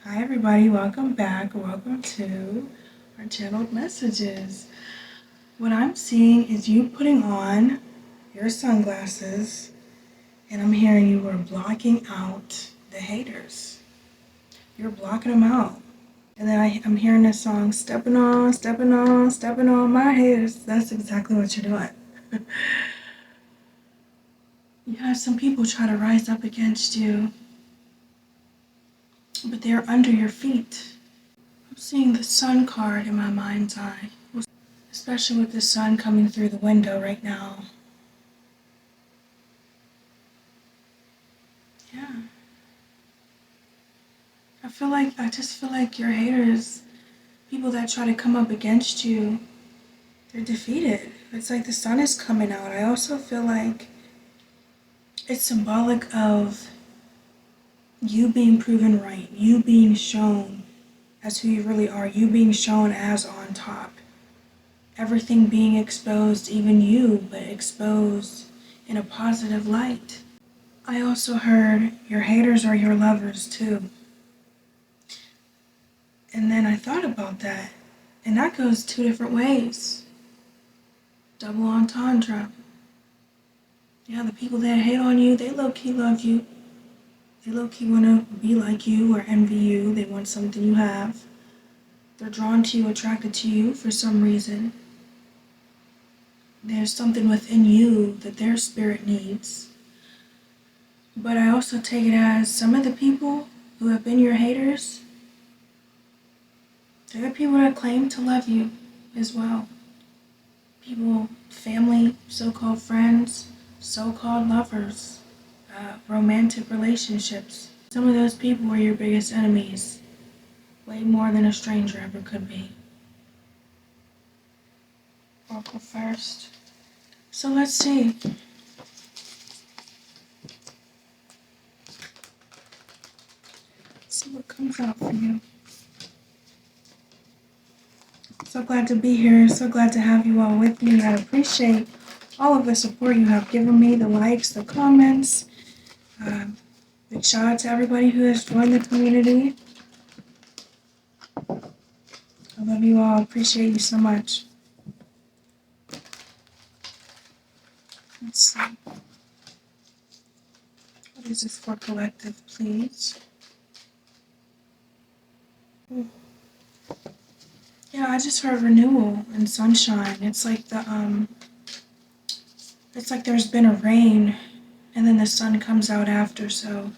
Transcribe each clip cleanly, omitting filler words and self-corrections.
Hi everybody, welcome back. Welcome to our channeled messages. What I'm seeing is you putting on your sunglasses and I'm hearing you are blocking out the haters. You're blocking them out. And then I'm hearing this song, stepping on, stepping on, stepping on my haters. That's exactly what you're doing. You have some people try to rise up against you, but they're under your feet. I'm seeing the sun card in my mind's eye, especially with the sun coming through the window right now. Yeah. I just feel like your haters, people that try to come up against you, they're defeated. It's like the sun is coming out. I also feel like it's symbolic of you being proven right, you being shown as who you really are, you being shown as on top. Everything being exposed, even you, but exposed in a positive light. I also heard your haters are your lovers too. And then I thought about that, and that goes two different ways. Double entendre. Yeah, the people that hate on you, they low-key love you. They low-key want to be like you or envy you. They want something you have. They're drawn to you, attracted to you for some reason. There's something within you that their spirit needs. But I also take it as some of the people who have been your haters, they're the people that claim to love you as well. People, family, so-called friends, so-called lovers, romantic relationships. Some of those people were your biggest enemies, way more than a stranger ever could be. Oracle first. So let's see. See what comes out for you. So glad to be here. So glad to have you all with me. I appreciate all of the support you have given me, the likes, the comments. Big shout out to everybody who has joined the community. I love you all. Appreciate you so much. Let's see. What is this for collective, please? Ooh. Yeah, I just heard renewal and sunshine. It's like there's been a rain and then the sun comes out after. So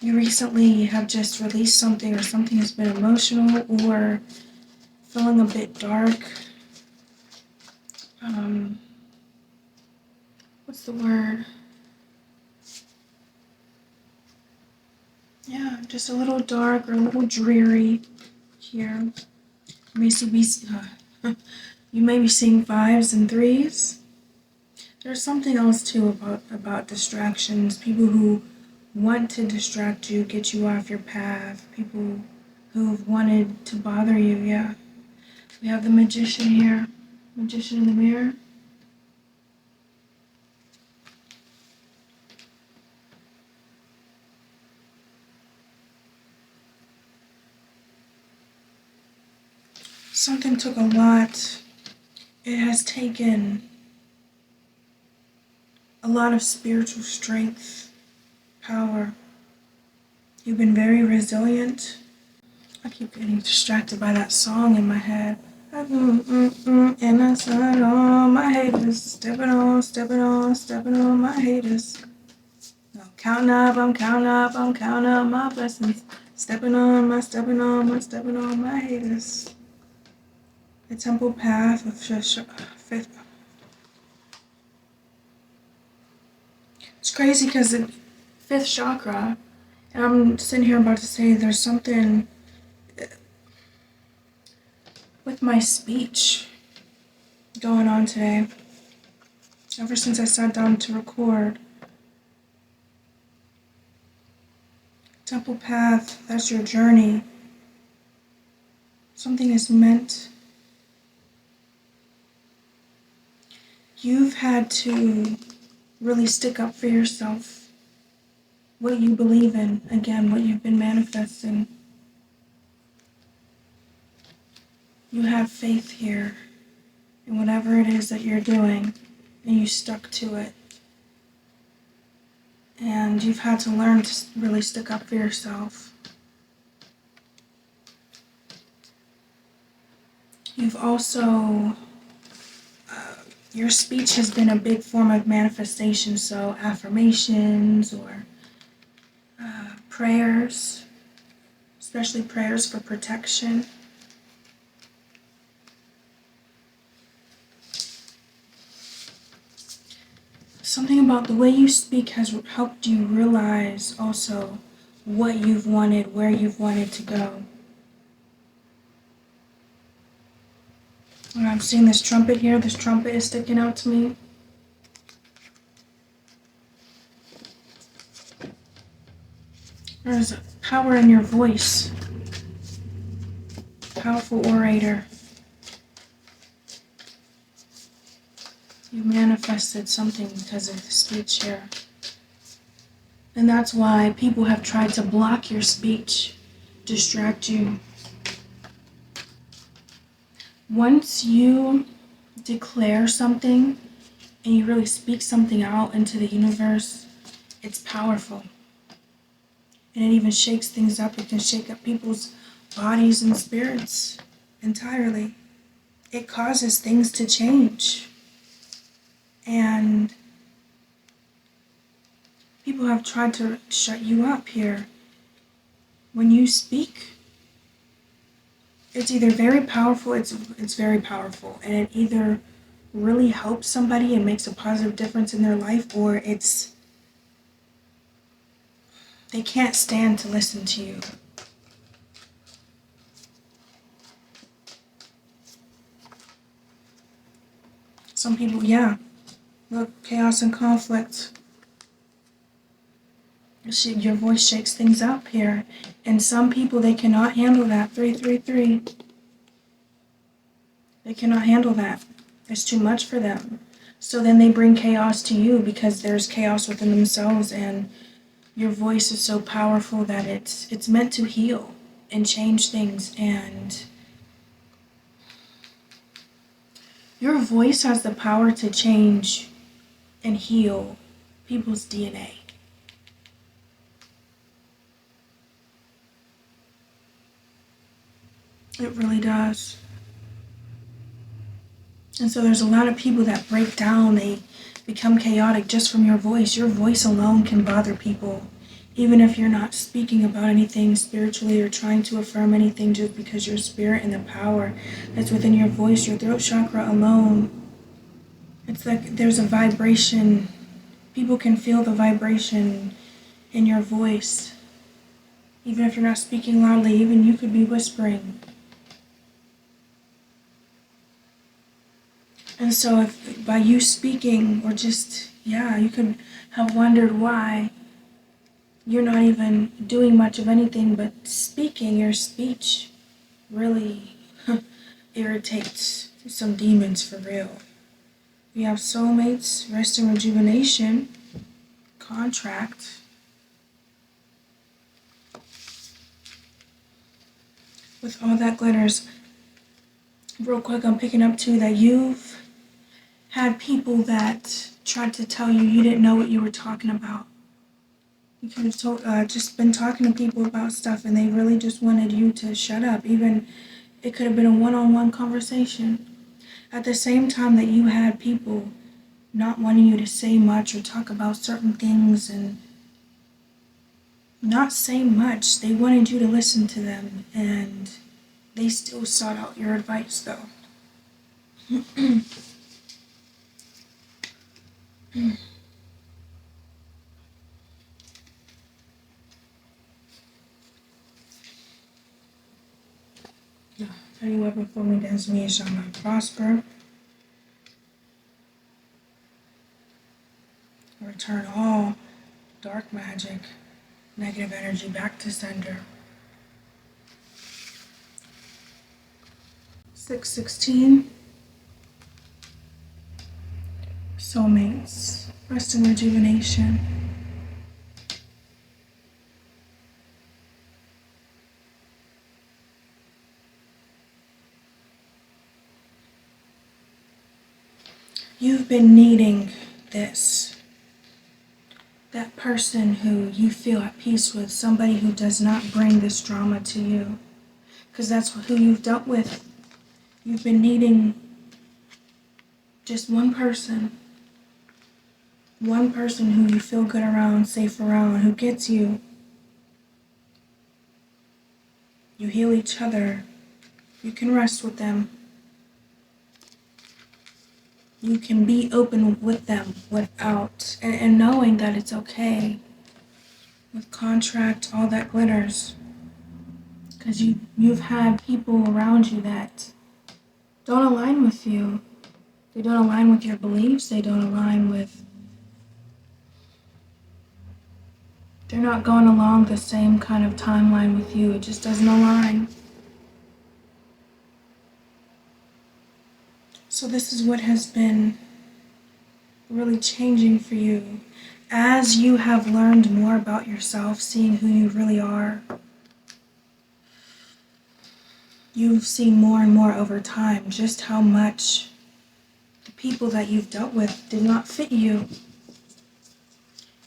you recently have just released something, or something has been emotional or feeling a bit dark. What's the word? Yeah, just a little dark or a little dreary here. You may be seeing 5s and 3s. There's something else too about distractions. People who want to distract you, get you off your path. People who've wanted to bother you. Yeah. We have the Magician here. Magician in the mirror. Something took a lot. It has taken a lot of spiritual strength, power. You've been very resilient. I keep getting distracted by that song in my head. And I said, oh, my haters, stepping on, stepping on, stepping on my haters. I'm counting up, I'm counting up, I'm counting up my blessings. Stepping on my, stepping on my, stepping on my haters. The temple path of fifth. It's crazy because the 5th chakra, and I'm sitting here about to say there's something with my speech going on today. Ever since I sat down to record. Temple path, that's your journey. Something is meant. You've had to really stick up for yourself. What you believe in, again, what you've been manifesting. You have faith here in whatever it is that you're doing, and you stuck to it. And you've had to learn to really stick up for yourself. You've also, your speech has been a big form of manifestation, so affirmations or prayers, especially prayers for protection. Something about the way you speak has helped you realize also what you've wanted, where you've wanted to go. And I'm seeing this trumpet here. This trumpet is sticking out to me. There's power in your voice. Powerful orator. You manifested something because of the speech here. And that's why people have tried to block your speech, distract you. Once you declare something and you really speak something out into the universe, it's powerful. And it even shakes things up. It can shake up people's bodies and spirits entirely. It causes things to change. And people have tried to shut you up here. When you speak, it's either very powerful, it's very powerful, and it either really helps somebody and makes a positive difference in their life, or they can't stand to listen to you. Some people, yeah. Look, chaos and conflict. Your voice shakes things up here. And some people, they cannot handle that. 333. They cannot handle that. It's too much for them. So then they bring chaos to you because there's chaos within themselves, and your voice is so powerful that it's meant to heal and change things. And your voice has the power to change and heal people's DNA. It really does. And so there's a lot of people that break down, they become chaotic just from your voice. Your voice alone can bother people. Even if you're not speaking about anything spiritually or trying to affirm anything, just because your spirit and the power that's within your voice, your throat chakra alone, it's like there's a vibration. People can feel the vibration in your voice. Even if you're not speaking loudly, even you could be whispering. And so if by you speaking, or just, you could have wondered why you're not even doing much of anything but speaking. Your speech really irritates some demons for real. We have soulmates, rest and rejuvenation, contract. With all that glitters, real quick, I'm picking up too that you've had people that tried to tell you you didn't know what you were talking about. You could have just been talking to people about stuff and they really just wanted you to shut up. Even it could have been a one-on-one conversation. At the same time that you had people not wanting you to say much or talk about certain things and not say much, they wanted you to listen to them, and they still sought out your advice though. Any weapon formed against me shall not prosper. Return all dark magic, negative energy back to sender. 616. Soulmates, rest and rejuvenation. You've been needing this. That person who you feel at peace with, somebody who does not bring this drama to you. Because that's who you've dealt with. You've been needing just one person who you feel good around, safe around, who gets you. You heal each other. You can rest with them. You can be open with them without, and knowing that it's okay. With contract, all that glitters. Because you've had people around you that don't align with you. They don't align with your beliefs. They don't align with... They're not going along the same kind of timeline with you. It just doesn't align. So this is what has been really changing for you. As you have learned more about yourself, seeing who you really are, you've seen more and more over time just how much the people that you've dealt with did not fit you.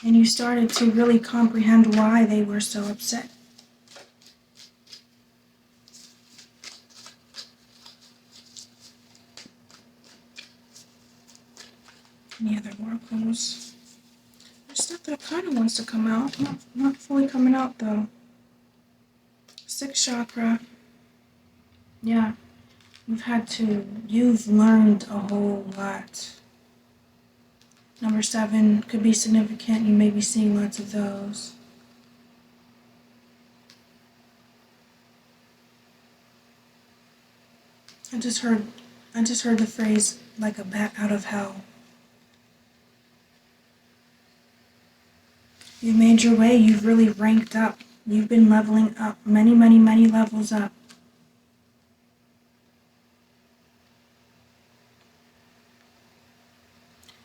And you started to really comprehend why they were so upset. Any other oracles? There's stuff that kind of wants to come out. Not fully coming out though. 6th chakra. Yeah. You've learned a whole lot. Number 7 could be significant. You may be seeing lots of those. I just heard the phrase, like a bat out of hell. You've made your way. You've really ranked up. You've been leveling up. Many, many, many levels up.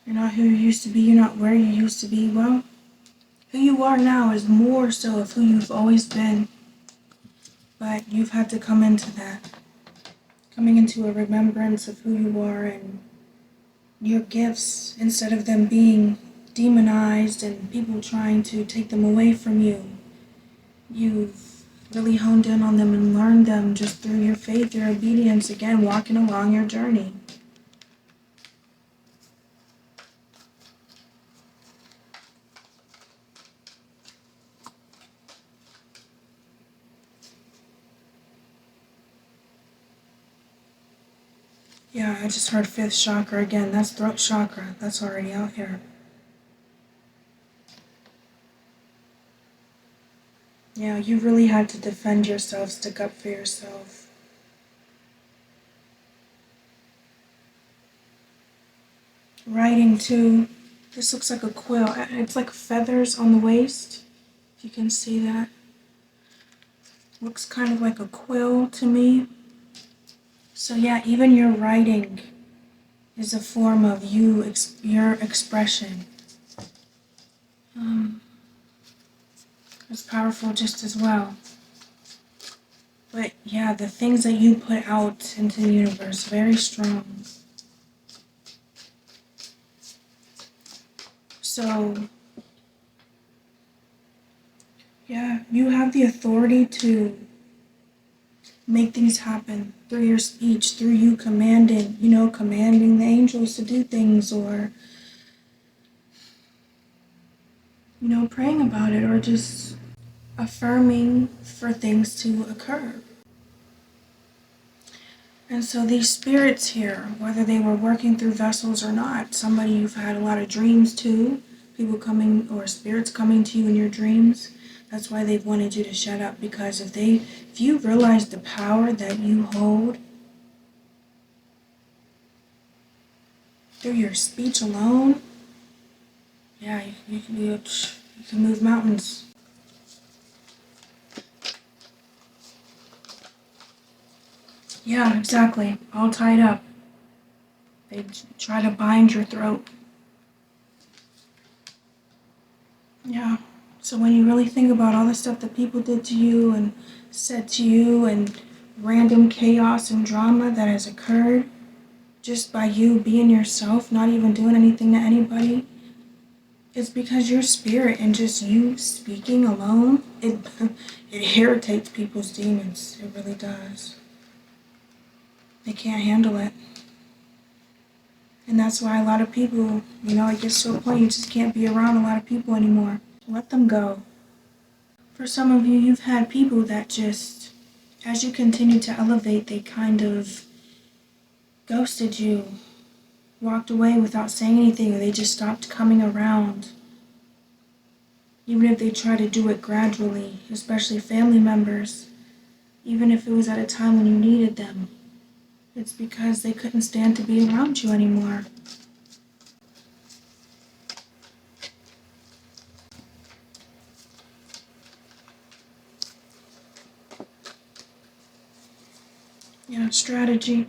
You're not who you used to be. You're not where you used to be. Well, who you are now is more so of who you've always been. But you've had to come into that. Coming into a remembrance of who you are and your gifts, instead of them being demonized and people trying to take them away from you. You've really honed in on them and learned them just through your faith, your obedience, again, walking along your journey. Yeah, I just heard 5th chakra again. That's throat chakra. That's already out here. Yeah, you really had to defend yourself, stick up for yourself. Writing too. This looks like a quill. It's like feathers on the waist. If you can see that. Looks kind of like a quill to me. So yeah, even your writing is a form of your expression. It's powerful just as well. But yeah, the things that you put out into the universe, very strong. So yeah, you have the authority to make things happen through your speech, through you commanding the angels to do things, or praying about it, or just affirming for things to occur. And so these spirits here, whether they were working through vessels or not, somebody you've had a lot of dreams to, people coming, or spirits coming to you in your dreams, that's why they've wanted you to shut up, because if you realize the power that you hold through your speech alone, yeah, you can move mountains. Yeah, exactly. All tied up. They try to bind your throat. Yeah. So when you really think about all the stuff that people did to you and said to you, and random chaos and drama that has occurred, just by you being yourself, not even doing anything to anybody, it's because your spirit and just you speaking alone, it irritates people's demons. It really does. They can't handle it. And that's why a lot of people, it gets to a point you just can't be around a lot of people anymore. Let them go. For some of you, you've had people that just, as you continue to elevate, they kind of ghosted you, walked away without saying anything, or they just stopped coming around. Even if they try to do it gradually, especially family members, even if it was at a time when you needed them, it's because they couldn't stand to be around you anymore. Strategy.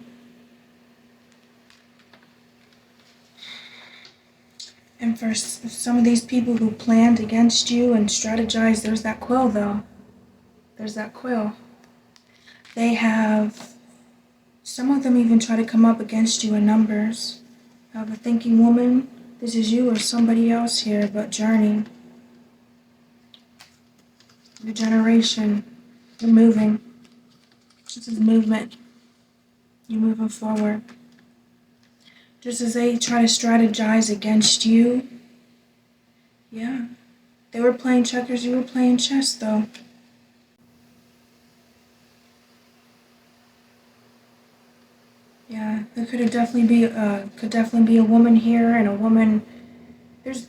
And for some of these people who planned against you and strategized, there's that quill though. There's that quill. They have, some of them even try to come up against you in numbers. I have a thinking woman, this is you or somebody else here, but journey. Your generation, you're moving. This is movement. You're moving forward. Just as they try to strategize against you, yeah. They were playing checkers, you were playing chess though. Yeah, there could definitely be a woman here and a woman. There's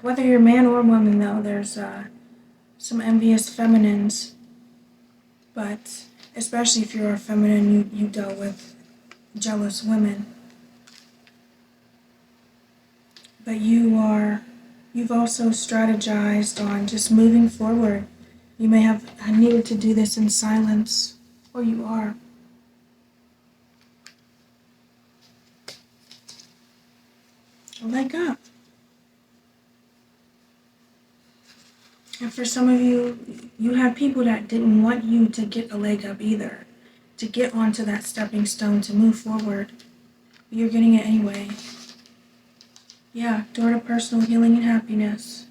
whether you're man or woman though, there's some envious feminines. But especially if you're a feminine, you dealt with jealous women. But you've also strategized on just moving forward. You may have needed to do this in silence, or you are. A leg up. And for some of you, you have people that didn't want you to get a leg up either, to get onto that stepping stone to move forward. But you're getting it anyway. Yeah, door to personal healing and happiness.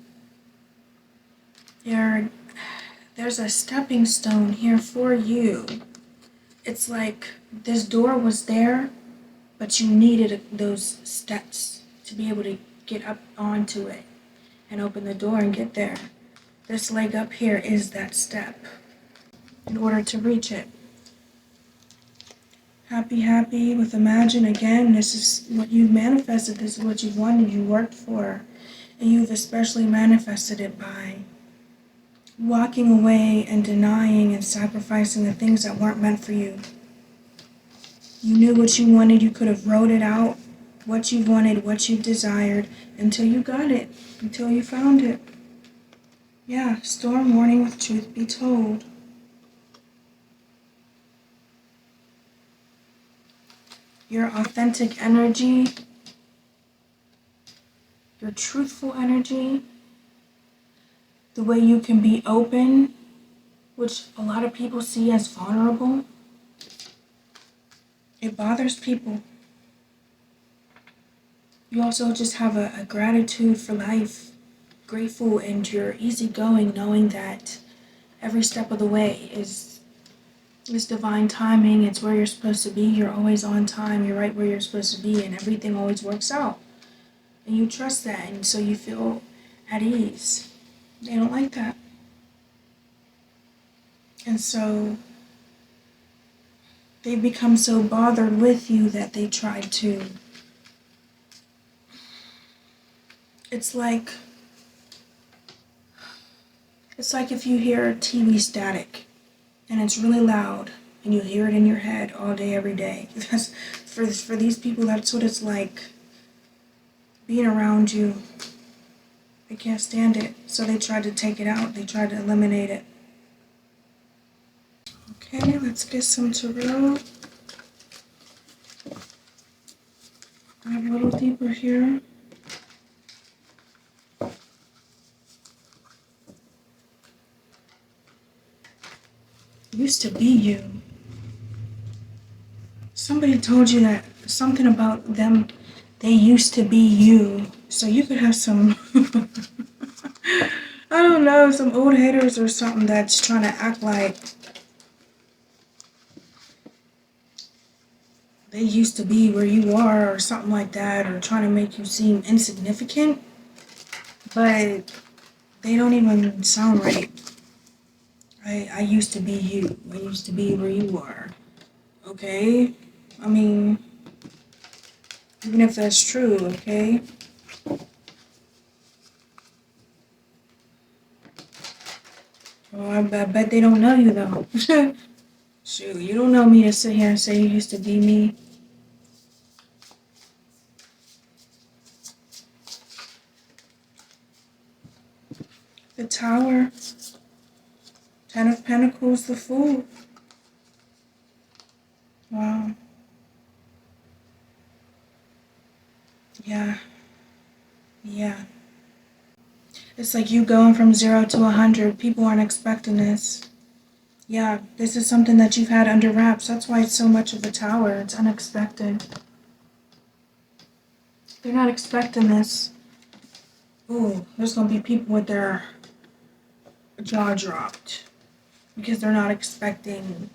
There's a stepping stone here for you. It's like this door was there, but you needed those steps to be able to get up onto it and open the door and get there. This leg up here is that step in order to reach it. Happy with imagine again. This is what you manifested. This is what you wanted, you worked for. And you've especially manifested it by walking away and denying and sacrificing the things that weren't meant for you. You knew what you wanted. You could have wrote it out, what you wanted, what you desired, until you got it, until you found it. Yeah, storm warning with truth be told. Your authentic energy, your truthful energy, the way you can be open, which a lot of people see as vulnerable, it bothers people. You also just have a gratitude for life, grateful, and you're easygoing, knowing that every step of the way is divine timing. It's where you're supposed to be. You're always on time. You're right where you're supposed to be, and everything always works out. And you trust that, and so you feel at ease. They don't like that. And so they become so bothered with you that they try to. It's like if you hear TV static and it's really loud and you hear it in your head all day, every day. That's, for these people, that's what it's like being around you. They can't stand it, so they try to take it out. They try to eliminate it. Okay, let's get some tarot. Dive a little deeper here. Used to be you. Somebody told you that something about them. They used to be you. So you could have some, I don't know, some old haters or something that's trying to act like they used to be where you are or something like that, or trying to make you seem insignificant. But they don't even sound right. I used to be you. I used to be where you are. Okay? I mean, even if that's true, okay? Well, I bet they don't know you though. Shoot, you don't know me to sit here and say you used to be me. The Tower, Ten of Pentacles, the Fool. Wow. Yeah. Yeah. It's like you going from 0 to 100. People aren't expecting this. Yeah, this is something that you've had under wraps. That's why it's so much of the Tower. It's unexpected. They're not expecting this. Ooh, there's gonna be people with their jaw dropped because they're not expecting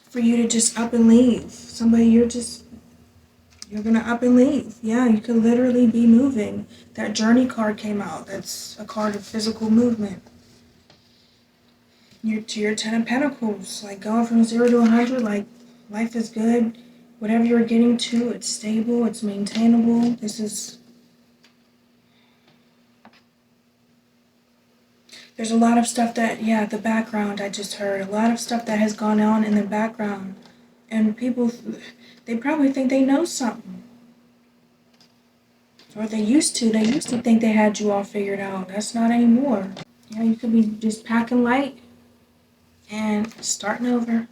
for you to just up and leave. Somebody you're gonna up and leave. Yeah, you could literally be moving. That journey card came out. That's a card of physical movement. You're to your Ten of Pentacles, like going from 0 to 100, like life is good. Whatever you're getting to, it's stable, it's maintainable. There's a lot of stuff that, yeah, the background I just heard. A lot of stuff that has gone on in the background. And people, they probably think they know something. Or they used to think they had you all figured out. That's not anymore. Yeah, you could be just packing light and starting over.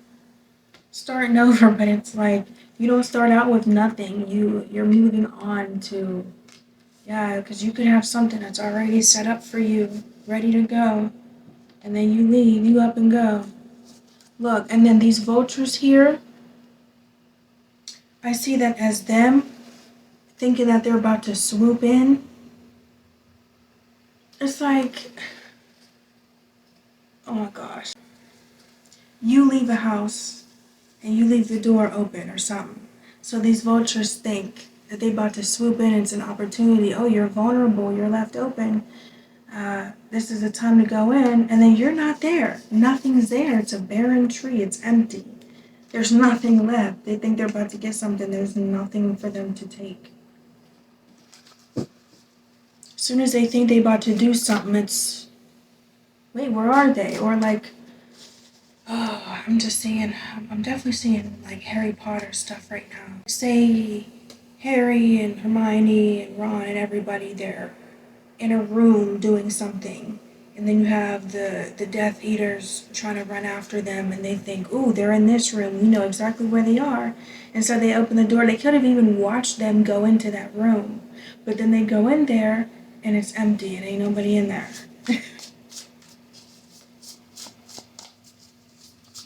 But it's like you don't start out with nothing. You're moving on to, yeah, because you could have something that's already set up for you, ready to go, and then you leave, you up and go. Look, and then these vultures here, I see that as them thinking that they're about to swoop in. It's like, oh my gosh. You leave a house and you leave the door open or something. So these vultures think that they about to swoop in. It's an opportunity. Oh, you're vulnerable. You're left open. This is the time to go in. And then you're not there. Nothing's there. It's a barren tree. It's empty. There's nothing left. They think they're about to get something. There's nothing for them to take. As soon as they think they about to do something, it's, wait, where are they? Or like, oh, I'm definitely seeing like Harry Potter stuff right now. Say Harry and Hermione and Ron and everybody, they're in a room doing something. And then you have the Death Eaters trying to run after them, and they think, ooh, they're in this room. We know exactly where they are. And so they open the door. They could have even watched them go into that room. But then they go in there, and it's empty, and ain't nobody in there.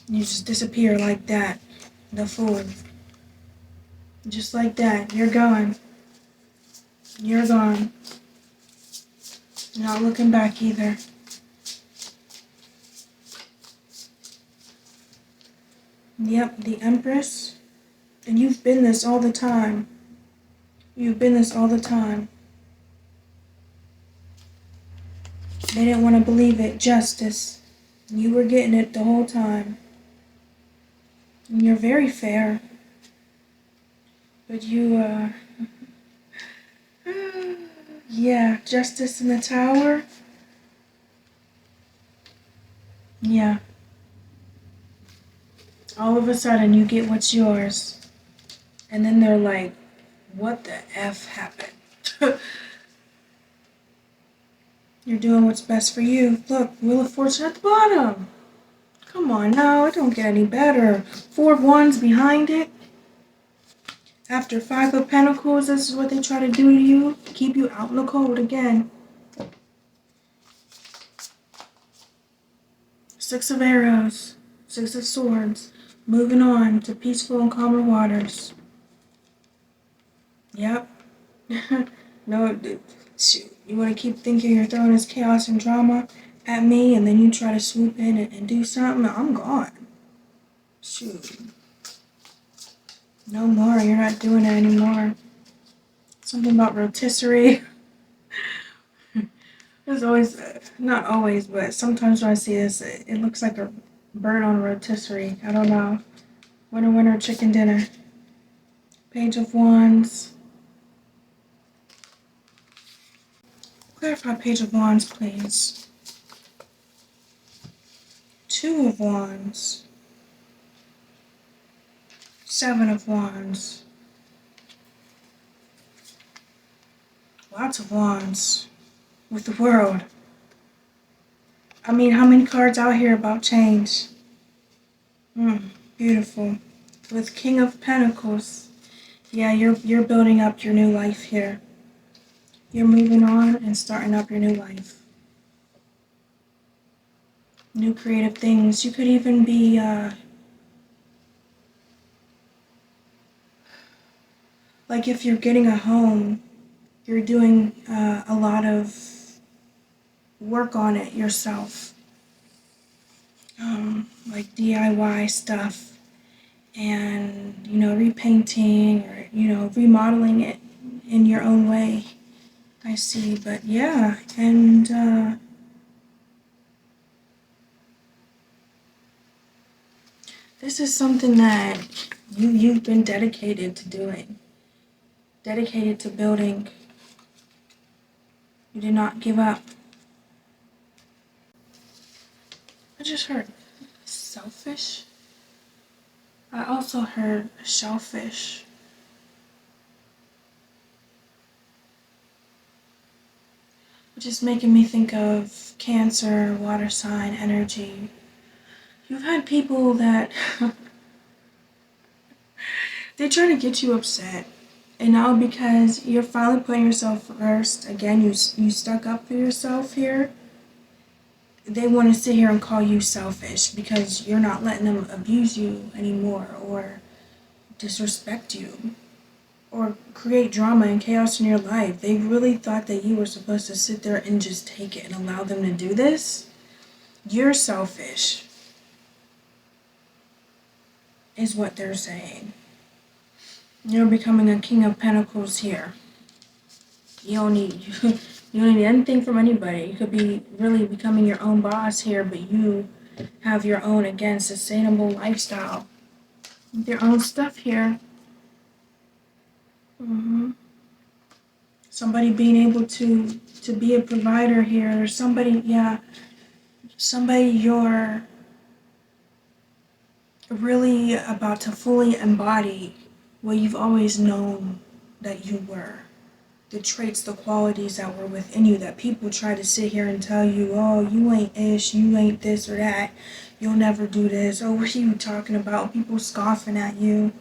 You just disappear like that. The Fool. Just like that. You're gone. You're gone. You're not looking back either. Yep, the Empress. And you've been this all the time. You've been this all the time. They didn't want to believe it. Justice. You were getting it the whole time. And you're very fair. But you, yeah, justice in the Tower. Yeah. All of a sudden, you get what's yours. And then they're like, what the F happened? You're doing what's best for you. Look, Wheel of Fortune at the bottom. Come on now, it don't get any better. 4 of Wands behind it. After 5 of Pentacles, this is what they try to do to you. Keep you out in the cold again. 6 of Arrows. 6 of Swords. Moving on to peaceful and calmer waters. Yep. No, shoot. You want to keep thinking you're throwing this chaos and drama at me, and then you try to swoop in and do something, I'm gone. Shoot. No more. You're not doing it anymore. Something about rotisserie. There's always, not always, but sometimes when I see this, it looks like a bird on a rotisserie. I don't know. Winner, winner, chicken dinner. Page of Wands. Clarify Page of Wands, please. Two of Wands. Seven of Wands. Lots of Wands. With the World. I mean, how many cards out here about change? Beautiful. With King of Pentacles. Yeah, you're building up your new life here. You're moving on and starting up your new life. New creative things. You could even be, like if you're getting a home, you're doing a lot of work on it yourself. Like DIY stuff and, repainting or, remodeling it in your own way. I see, but yeah, and this is something that you've been dedicated to doing, dedicated to building. You did not give up. I just heard selfish. I also heard shellfish. Which is making me think of Cancer, water sign, energy. You've had people that they try to get you upset. And now because you're finally putting yourself first, again, you stuck up for yourself here, they want to sit here and call you selfish because you're not letting them abuse you anymore or disrespect you or create drama and chaos in your life. They really thought that you were supposed to sit there and just take it and allow them to do this. You're selfish, is what they're saying. You're becoming a King of Pentacles here. You don't need you don't need anything from anybody. You could be really becoming your own boss here, but you have your own, again, sustainable lifestyle with your own stuff here. Somebody being able to be a provider here, or somebody, yeah, somebody you're really about to fully embody what you've always known that you were. The traits, the qualities that were within you that people try to sit here and tell you, oh, you ain't ish, you ain't this or that, you'll never do this, oh, what are you talking about? People scoffing at you.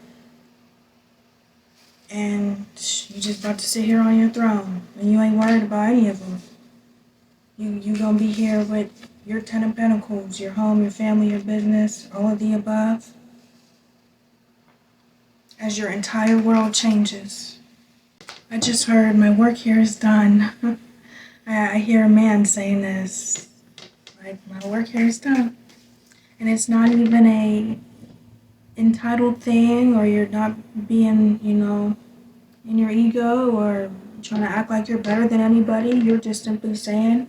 And you just about to sit here on your throne and you ain't worried about any of them. You gonna be here with your 10 of Pentacles, your home, your family, your business, all of the above, as your entire world changes. I just heard my work here is done. I hear a man saying this. Like, my work here is done. And it's not even a entitled thing, or you're not being, in your ego or trying to act like you're better than anybody. You're just simply saying,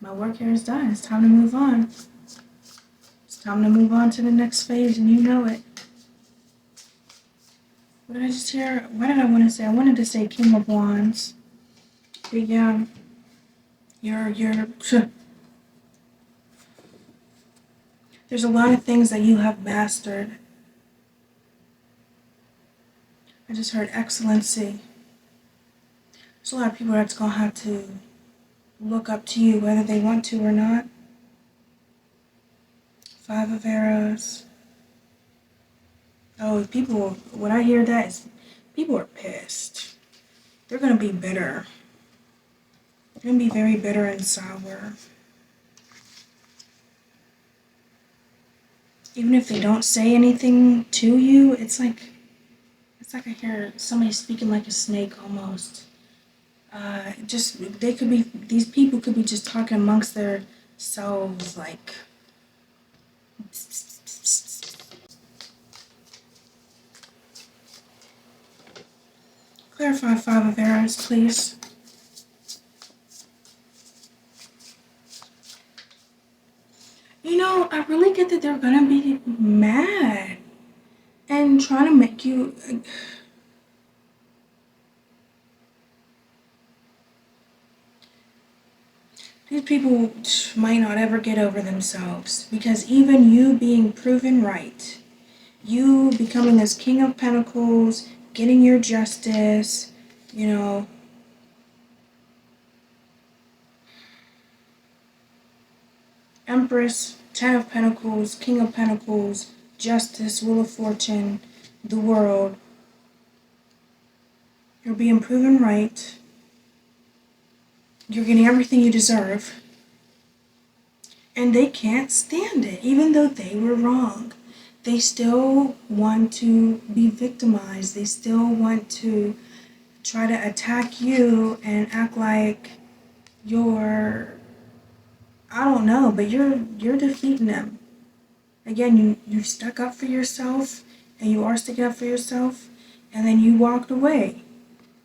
my work here is done. It's time to move on. It's time to move on to the next phase, and you know it. What did I just hear? What did I want to say? I wanted to say King of Wands. But yeah, you're there's a lot of things that you have mastered. I just heard excellency. There's a lot of people that's gonna have to look up to you whether they want to or not. Five of Arrows. Oh, people, when I hear that, is people are pissed. They're gonna be bitter. They're gonna be very bitter and sour. Even if they don't say anything to you, it's like It's like I hear somebody speaking like a snake almost. They could be, these people could be just talking amongst their selves, like. Clarify 5 of Arrows, please. You know, I really get that they're gonna be mad and trying to make you. These people might not ever get over themselves because even you being proven right, you becoming this King of Pentacles, getting your justice, you know, Empress, 10 of Pentacles, King of Pentacles, Justice, Wheel of Fortune, the World. You're being proven right. You're getting everything you deserve. And they can't stand it, even though they were wrong. They still want to be victimized. They still want to try to attack you and act like you're, I don't know, but you're defeating them. Again, you stuck up for yourself, and you are sticking up for yourself, and then you walked away,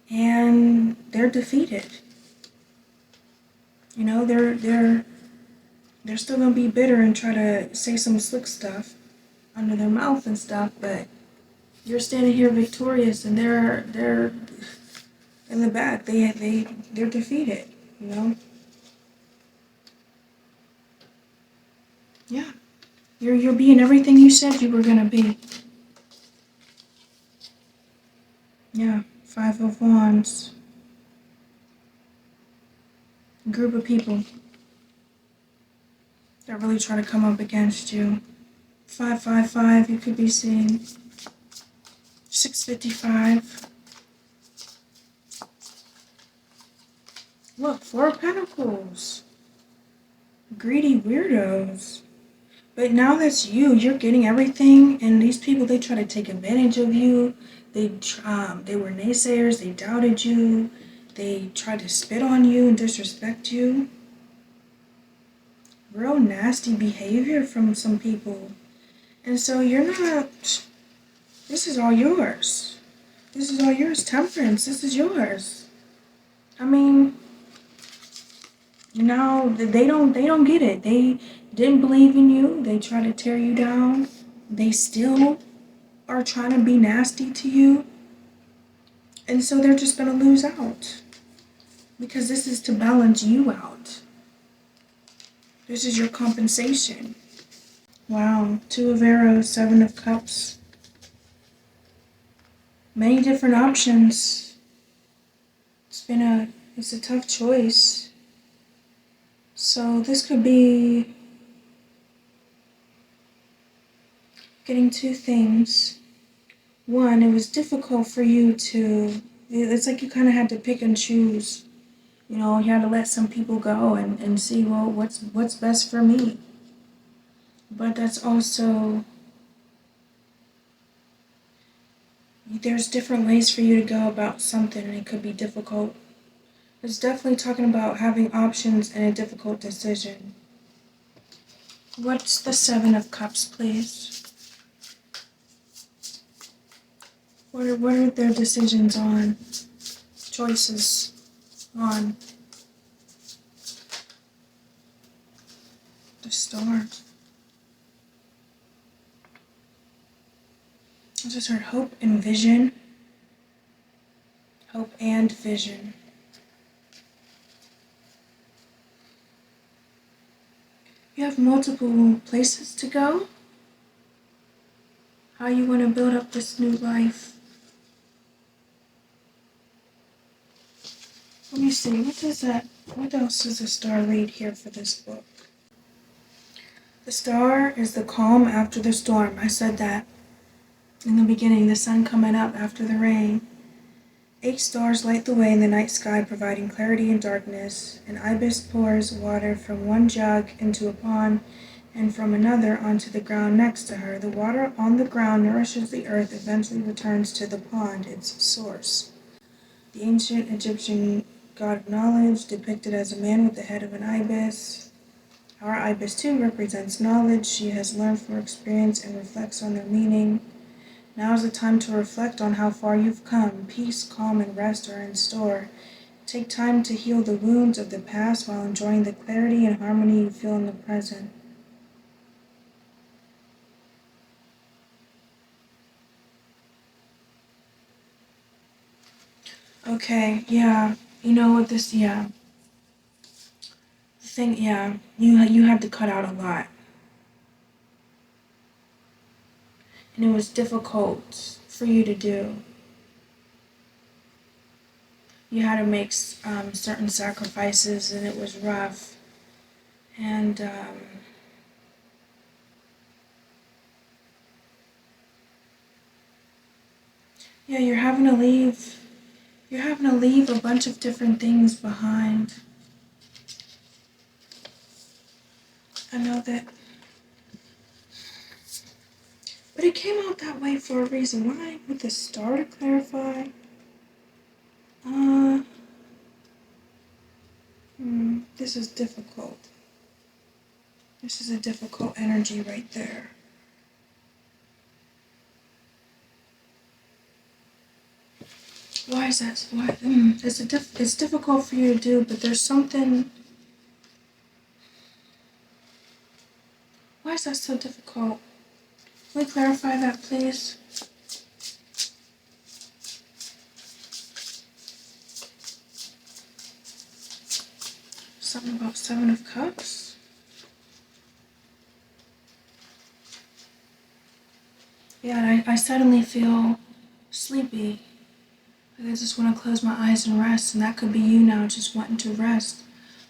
and they're defeated. You know, they're still gonna be bitter and try to say some slick stuff under their mouth and stuff, but you're standing here victorious, and they're in the back. They're defeated. You know. Yeah. You're being everything you said you were gonna be. Yeah, 5 of Wands. Group of people that really try to come up against you. 555, you could be seeing. 655. Look, 4 of Pentacles. Greedy weirdos. But now that's you. You're getting everything, and these people, they try to take advantage of you. They were naysayers. They doubted you. They tried to spit on you and disrespect you. Real nasty behavior from some people. And so you're not, this is all yours. This is all yours. Temperance, this is yours. I mean, no, they don't get it. They didn't believe in you. They try to tear you down. They still are trying to be nasty to you. And so they're just going to lose out. Because this is to balance you out. This is your compensation. Wow, 2 of Arrows, 7 of Cups. Many different options. It's a tough choice. So this could be getting 2 things. One, it was difficult for you to, it's like you kind of had to pick and choose. You know, you had to let some people go and see, well, what's best for me. But that's also, there's different ways for you to go about something, and it could be difficult. It's definitely talking about having options and a difficult decision. What's the 7 of Cups, please? What are their decisions on? Choices on? The Star. I just heard hope and vision. Hope and vision. You have multiple places to go. How you want to build up this new life. Let me see, what else does the Star read here for this book? The Star is the calm after the storm. I said that in the beginning, the sun coming up after the rain. 8 stars light the way in the night sky, providing clarity in darkness. An ibis pours water from one jug into a pond, and from another onto the ground next to her. The water on the ground nourishes the earth, eventually returns to the pond, its source. The ancient Egyptian god of knowledge, depicted as a man with the head of an ibis. Our ibis too represents knowledge. She has learned from experience and reflects on their meaning. Now is the time to reflect on how far you've come. Peace, calm, and rest are in store. Take time to heal the wounds of the past while enjoying the clarity and harmony you feel in the present. Okay, yeah. You know what this, yeah. The thing, yeah. You had to cut out a lot. And it was difficult for you to do. You had to make certain sacrifices, and it was rough. And yeah, you're having to leave. You're having to leave a bunch of different things behind. I know that. But it came out that way for a reason. Why? With the star to clarify? This is difficult. This is a difficult energy right there. Why is that? Why? It's difficult for you to do, but there's something. Why is that so difficult? Can we clarify that, please? Something about Seven of Cups? Yeah, I suddenly feel sleepy. Like I just want to close my eyes and rest, and that could be you now, just wanting to rest.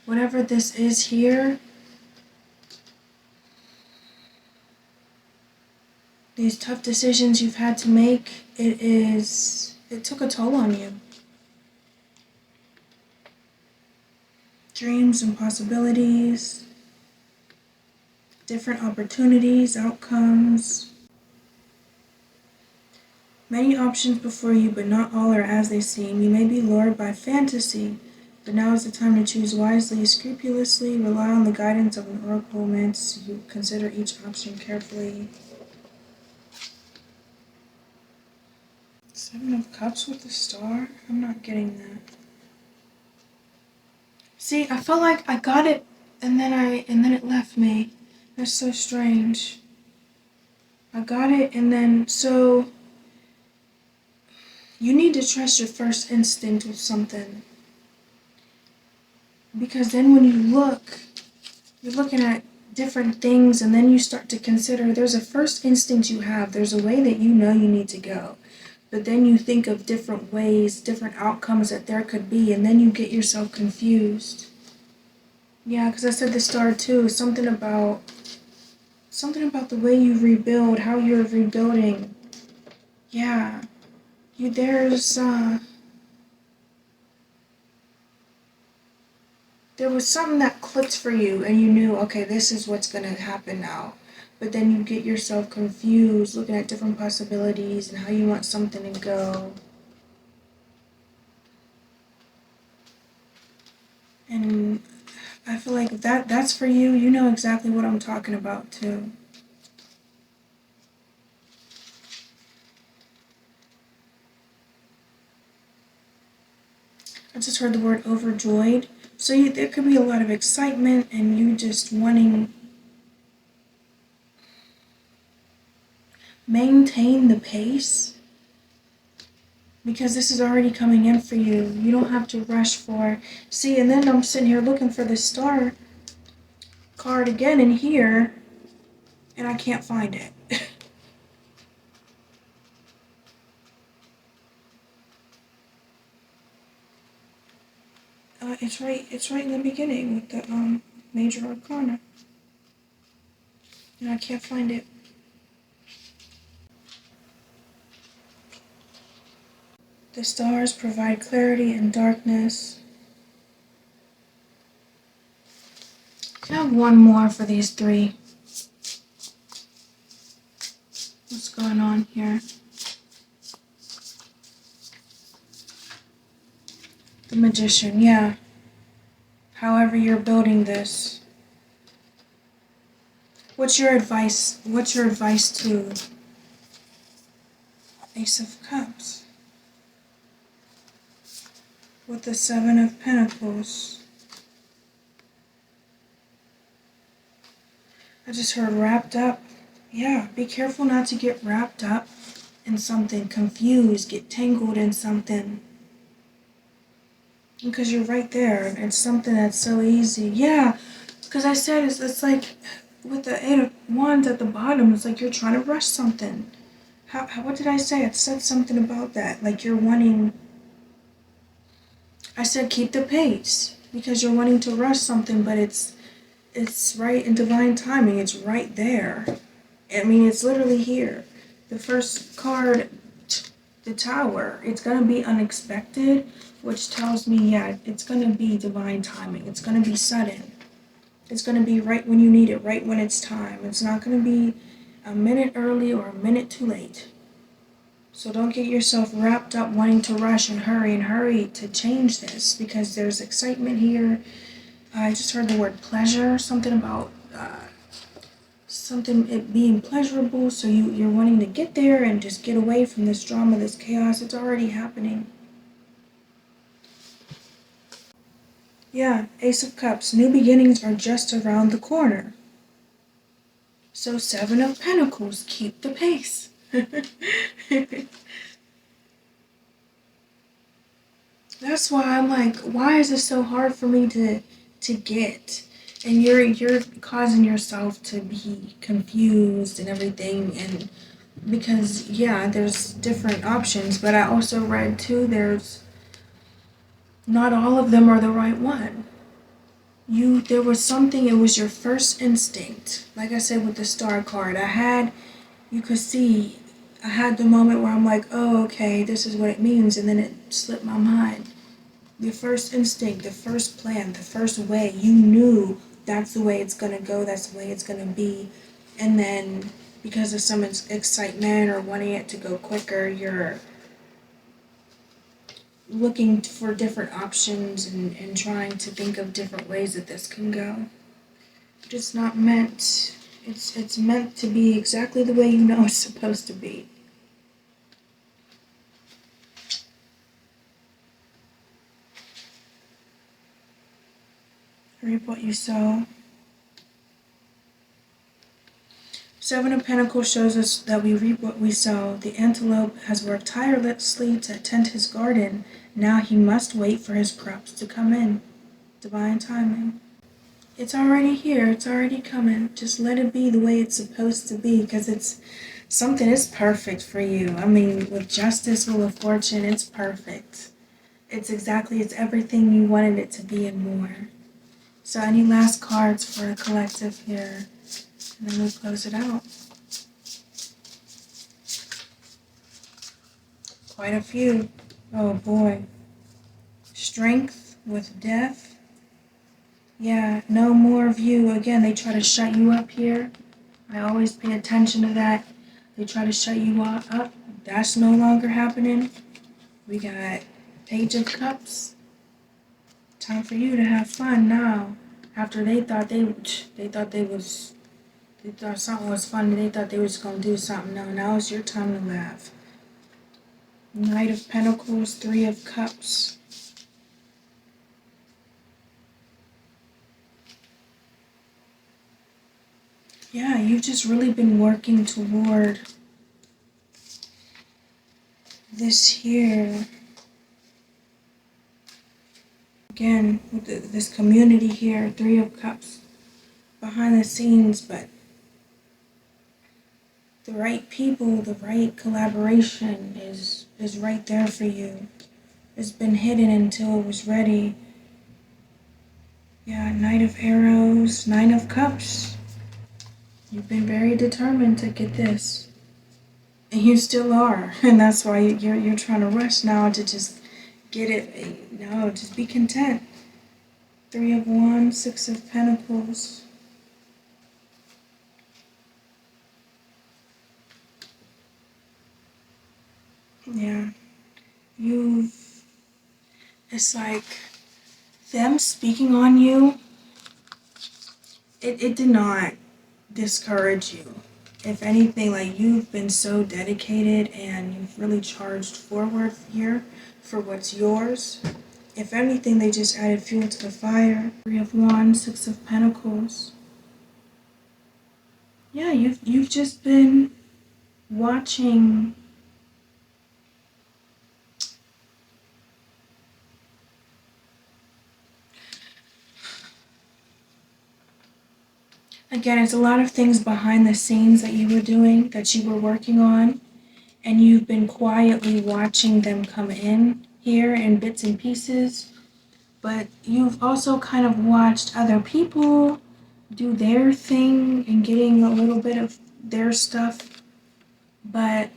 Whatever this is here, these tough decisions you've had to make, it took a toll on you. Dreams and possibilities, different opportunities, outcomes. Many options before you, but not all are as they seem. You may be lured by fantasy, but now is the time to choose wisely, scrupulously, rely on the guidance of an oracle meant to consider each option carefully. Seven of Cups with the star? I'm not getting that. See, I felt like I got it and then it left me. That's so strange. I got it and then so you need to trust your first instinct with something. Because then when you look, you're looking at different things and then you start to consider there's a first instinct you have. There's a way that you know you need to go. But then you think of different ways, different outcomes that there could be, and then you get yourself confused. Yeah, because I said the star too. Something about the way you rebuild, how you're rebuilding. Yeah. There was something that clicked for you and you knew, okay, this is what's gonna happen now. But then you get yourself confused, looking at different possibilities and how you want something to go. And I feel like if that's for you, you know exactly what I'm talking about too. I just heard the word overjoyed. So there could be a lot of excitement and you just wanting maintain the pace because this is already coming in for you. You don't have to rush for it. See, and then I'm sitting here looking for the star card again in here and I can't find it. It's right in the beginning with the major arcana. And I can't find it. The stars provide clarity in darkness. I have one more for these three. here. The Magician, yeah. However you're building this. What's your advice? What's your advice to Ace of Cups? With the Seven of Pentacles. I just heard wrapped up. Yeah, be careful not to get wrapped up in something, confused, get tangled in something. Because you're right there. It's something that's so easy. Yeah, because I said it's like with the Eight of Wands at the bottom, it's like you're trying to rush something. What did I say? I said something about that. Like you're wanting, I said keep the pace because you're wanting to rush something, but it's right in divine timing. It's right there. I mean, it's literally here. The first card, the Tower, it's going to be unexpected, which tells me, yeah, it's going to be divine timing. It's going to be sudden. It's going to be right when you need it, right when it's time. It's not going to be a minute early or a minute too late. So don't get yourself wrapped up wanting to rush and hurry to change this because there's excitement here. I just heard the word pleasure, something about something it being pleasurable, so you're wanting to get there and just get away from this drama, this chaos. It's already happening. Yeah, Ace of Cups. New beginnings are just around the corner. So Seven of Pentacles, keep the pace. That's why I'm like, why is it so hard for me to get? And you're causing yourself to be confused and everything, and because yeah, there's different options, but I also read too there's not all of them are the right one. There was something, it was your first instinct. Like I said with the Star card, you could see I had the moment where I'm like, oh, okay, this is what it means, and then it slipped my mind. The first instinct, the first plan, the first way, you knew that's the way it's gonna go, that's the way it's gonna be. And then because of some excitement or wanting it to go quicker, you're looking for different options and trying to think of different ways that this can go. But it's not meant, it's meant to be exactly the way you know it's supposed to be. Reap what you sow. Seven of Pentacles shows us that we reap what we sow. The antelope has worked tirelessly to tend his garden. Now he must wait for his crops to come in. Divine timing. It's already here. It's already coming. Just let it be the way it's supposed to be, because it's something is perfect for you. I mean, with justice, wheel of fortune, it's perfect. It's everything you wanted it to be and more. So any last cards for the collective here? And then we close it out. Quite a few. Oh boy. Strength with death. Yeah, no more of you. Again, they try to shut you up here. I always pay attention to that. They try to shut you up. That's no longer happening. We got Page of Cups. Time for you to have fun now. After they thought something was funny, they thought they was gonna do something. No, now is your time to laugh. Knight of Pentacles, Three of Cups. Yeah, you've just really been working toward this here. Again, with this community here, Three of Cups behind the scenes, but the right people, the right collaboration is right there for you. It's been hidden until it was ready. Yeah, Knight of Arrows, Nine of Cups. You've been very determined to get this. And you still are. And that's why you're trying to rush now to just get it. No, just be content. Three of Wands, Six of Pentacles. Yeah. It's like them speaking on you, it did not discourage you. If anything, like you've been so dedicated and you've really charged forward here for what's yours. If anything, they just added fuel to the fire. Three of Wands, Six of Pentacles. Yeah, you've just been watching. Again, it's a lot of things behind the scenes that you were doing, that you were working on, and you've been quietly watching them come in here in bits and pieces. But you've also kind of watched other people do their thing and getting a little bit of their stuff. But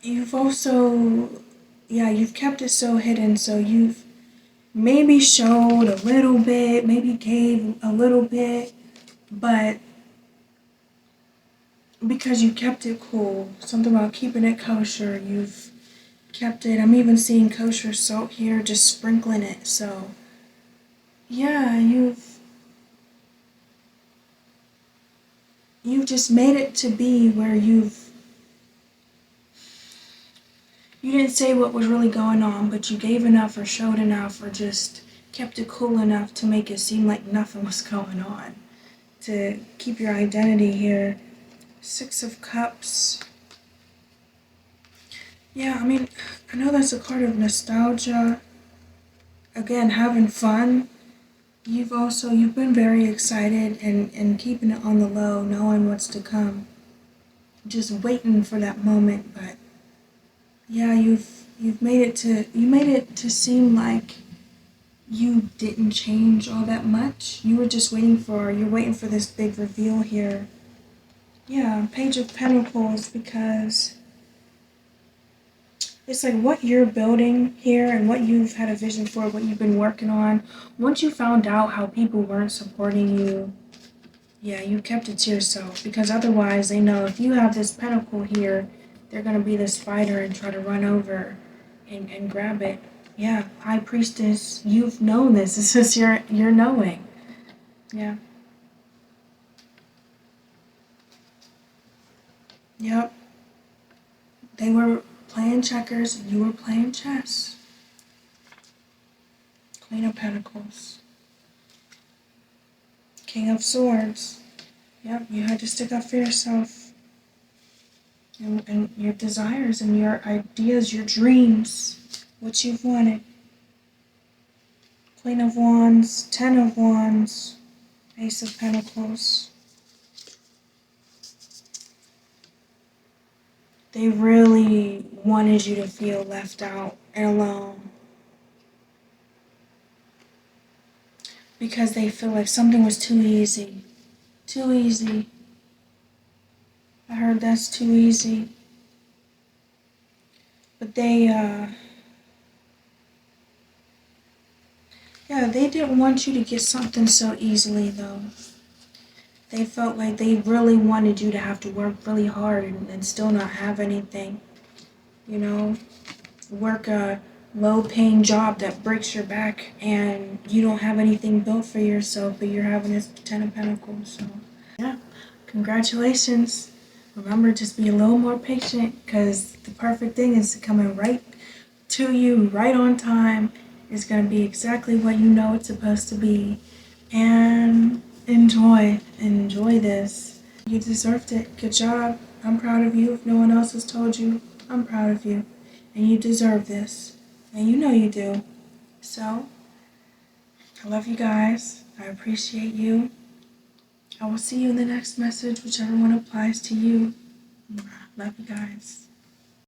you've also, yeah, you've kept it so hidden. So you've maybe showed a little bit, maybe gave a little bit, but because you kept it cool, something about keeping it kosher, you've kept it. I'm even seeing kosher salt here, just sprinkling it. So, yeah, you've just made it to be where you didn't say what was really going on, but you gave enough or showed enough or just kept it cool enough to make it seem like nothing was going on, to keep your identity here. Six of Cups. Yeah, I mean, I know that's a card of nostalgia. Again, having fun. You've been very excited and keeping it on the low, knowing what's to come. Just waiting for that moment, but yeah, you've made it to seem like you didn't change all that much. You're waiting for this big reveal here. Yeah, Page of Pentacles, because it's like what you're building here and what you've had a vision for, what you've been working on. Once you found out how people weren't supporting you, yeah, you kept it to yourself, because otherwise they know if you have this pentacle here, they're gonna be the spider and try to run over and grab it. Yeah, High Priestess, you've known this. This is your knowing. Yeah. Yep. They were playing checkers, you were playing chess. Queen of Pentacles. King of Swords. Yep, you had to stick up for yourself. And your desires and your ideas, your dreams, what you've wanted. Queen of Wands, Ten of Wands, Ace of Pentacles. They really wanted you to feel left out and alone, because they feel like something was too easy. Too easy. I heard that's too easy. But they didn't want you to get something so easily, though. They felt like they really wanted you to have to work really hard and still not have anything. You know, work a low-paying job that breaks your back and you don't have anything built for yourself, but you're having this Ten of Pentacles. So, yeah, congratulations. Remember, just be a little more patient, because the perfect thing is coming right to you, right on time. It's going to be exactly what you know it's supposed to be. And enjoy this. You deserved it. Good job. I'm proud of you. If no one else has told you, I'm proud of you. And you deserve this. And you know you do. So, I love you guys. I appreciate you. I will see you in the next message, whichever one applies to you. Love you guys.